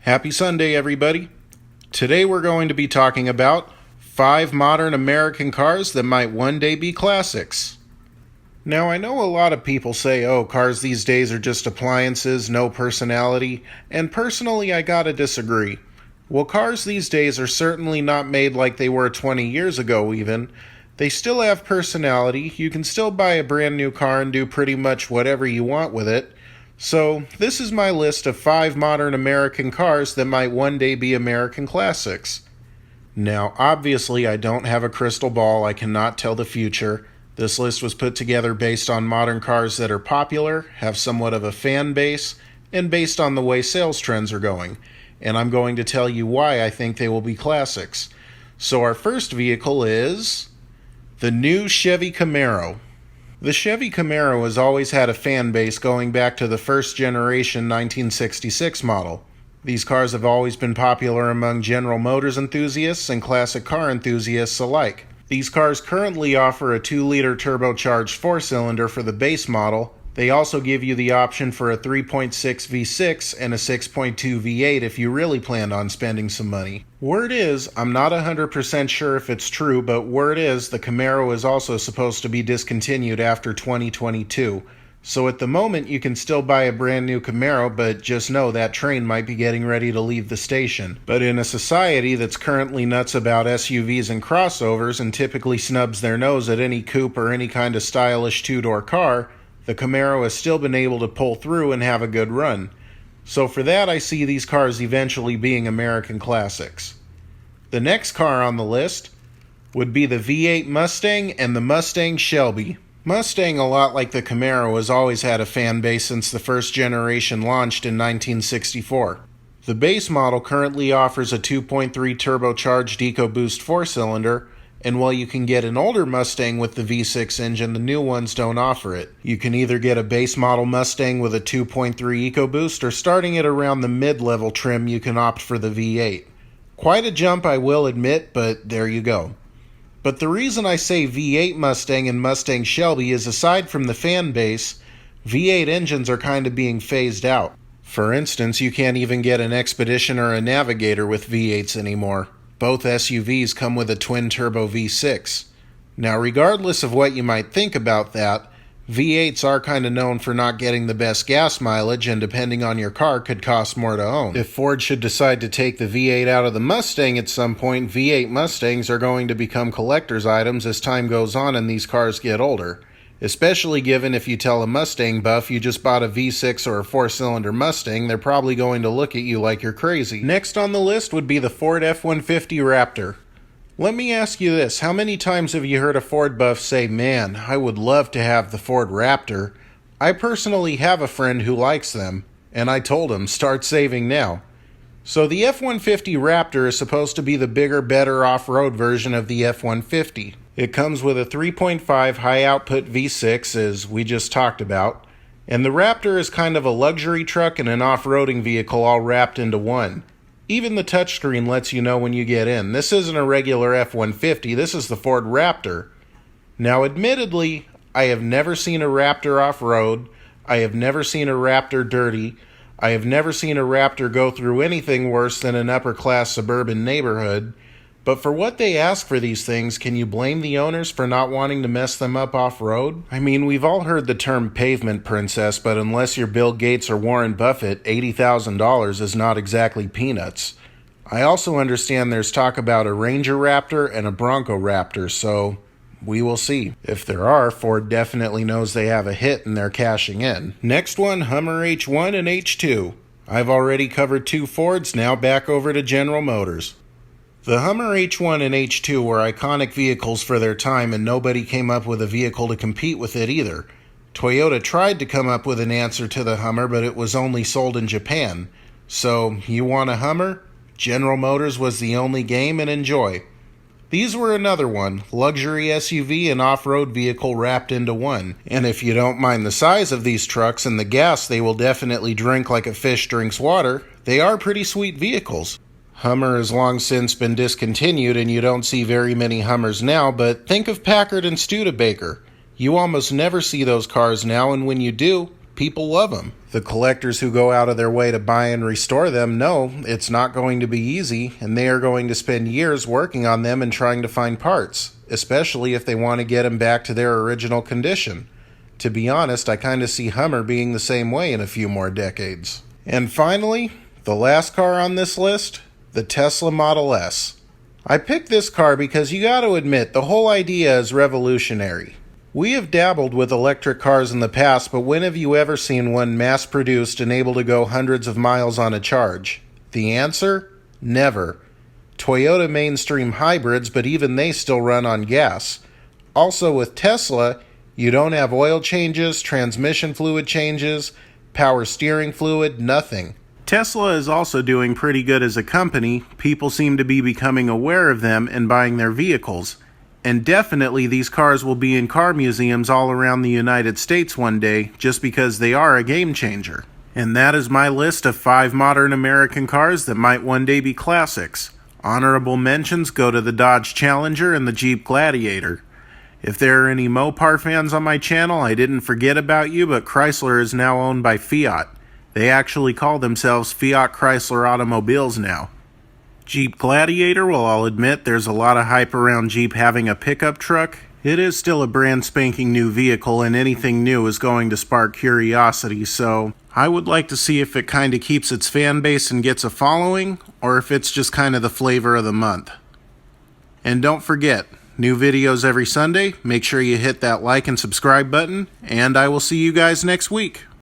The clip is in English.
Happy Sunday, everybody. Today we're going to be talking about 5 modern American cars that might one day be classics. Now, I know a lot of people say, oh, cars these days are just appliances, no personality, and personally I gotta disagree. Well, cars these days are certainly not made like they were 20 years ago even. They still have personality. You can still buy a brand new car and do pretty much whatever you want with it. So, this is my list of 5 modern American cars that might one day be American classics. Now, obviously, I don't have a crystal ball. I cannot tell the future. This list was put together based on modern cars that are popular, have somewhat of a fan base, and based on the way sales trends are going. And I'm going to tell you why I think they will be classics. So, our first vehicle is the new Chevy Camaro. The Chevy Camaro has always had a fan base going back to the first generation 1966 model. These cars have always been popular among General Motors enthusiasts and classic car enthusiasts alike. These cars currently offer a 2-liter turbocharged 4-cylinder for the base model. They also give you the option for a 3.6 V6 and a 6.2 V8 if you really planned on spending some money. Word is, I'm not 100% sure if it's true, but word is the Camaro is also supposed to be discontinued after 2022. So at the moment you can still buy a brand new Camaro, but just know that train might be getting ready to leave the station. But in a society that's currently nuts about SUVs and crossovers and typically snubs their nose at any coupe or any kind of stylish 2-door car, the Camaro has still been able to pull through and have a good run. So for that, I see these cars eventually being American classics. The next car on the list would be the V8 Mustang and the Mustang Shelby. Mustang, a lot like the Camaro, has always had a fan base since the first generation launched in 1964. The base model currently offers a 2.3 turbocharged EcoBoost 4-cylinder, and while you can get an older Mustang with the V6 engine, the new ones don't offer it. You can either get a base model Mustang with a 2.3 EcoBoost, or starting at around the mid-level trim, you can opt for the V8. Quite a jump, I will admit, but there you go. But the reason I say V8 Mustang and Mustang Shelby is, aside from the fan base, V8 engines are kind of being phased out. For instance, you can't even get an Expedition or a Navigator with V8s anymore. Both SUVs come with a twin-turbo V6. Now, regardless of what you might think about that, V8s are kind of known for not getting the best gas mileage, and depending on your car, could cost more to own. If Ford should decide to take the V8 out of the Mustang at some point, V8 Mustangs are going to become collector's items as time goes on and these cars get older. Especially given if you tell a Mustang buff you just bought a V6 or a 4-cylinder Mustang, they're probably going to look at you like you're crazy. Next on the list would be the Ford F-150 Raptor. Let me ask you this, how many times have you heard a Ford buff say, man, I would love to have the Ford Raptor? I personally have a friend who likes them, and I told him, start saving now. So the F-150 Raptor is supposed to be the bigger, better off-road version of the F-150. It comes with a 3.5 high-output V6, as we just talked about, and the Raptor is kind of a luxury truck and an off-roading vehicle all wrapped into one. Even the touchscreen lets you know when you get in. This isn't a regular F-150, this is the Ford Raptor. Now, admittedly, I have never seen a Raptor off-road, I have never seen a Raptor dirty, I have never seen a Raptor go through anything worse than an upper-class suburban neighborhood, but for what they ask for these things, can you blame the owners for not wanting to mess them up off-road? I mean, we've all heard the term pavement princess, but unless you're Bill Gates or Warren Buffett, $80,000 is not exactly peanuts. I also understand there's talk about a Ranger Raptor and a Bronco Raptor, so we will see. If there are, Ford definitely knows they have a hit and they're cashing in. Next one, Hummer H1 and H2. I've already covered 2 Fords, now back over to General Motors. The Hummer H1 and H2 were iconic vehicles for their time, and nobody came up with a vehicle to compete with it either. Toyota tried to come up with an answer to the Hummer, but it was only sold in Japan. So, you want a Hummer? General Motors was the only game, and enjoy. These were another one, luxury SUV and off-road vehicle wrapped into one. And if you don't mind the size of these trucks and the gas they will definitely drink like a fish drinks water, they are pretty sweet vehicles. Hummer has long since been discontinued and you don't see very many Hummers now, but think of Packard and Studebaker. You almost never see those cars now, and when you do, People love them. The collectors who go out of their way to buy and restore them know it's not going to be easy, and they are going to spend years working on them and trying to find parts, especially if they want to get them back to their original condition. To be honest, I kind of see Hummer being the same way in a few more decades. And finally, the last car on this list, the Tesla Model S. I picked this car because you got to admit the whole idea is revolutionary. We have dabbled with electric cars in the past, but when have you ever seen one mass-produced and able to go hundreds of miles on a charge? The answer? Never. Toyota mainstream hybrids, but even they still run on gas. Also with Tesla, you don't have oil changes, transmission fluid changes, power steering fluid, nothing. Tesla is also doing pretty good as a company. People seem to be becoming aware of them and buying their vehicles. And definitely these cars will be in car museums all around the United States one day, just because they are a game changer. And that is my list of 5 modern American cars that might one day be classics. Honorable mentions go to the Dodge Challenger and the Jeep Gladiator. If there are any Mopar fans on my channel, I didn't forget about you, but Chrysler is now owned by Fiat. They actually call themselves Fiat Chrysler Automobiles now. Jeep Gladiator, well, I'll admit there's a lot of hype around Jeep having a pickup truck. It is still a brand spanking new vehicle, and anything new is going to spark curiosity, so I would like to see if it kind of keeps its fan base and gets a following, or if it's just kind of the flavor of the month. And don't forget, new videos every Sunday. Make sure you hit that like and subscribe button, and I will see you guys next week.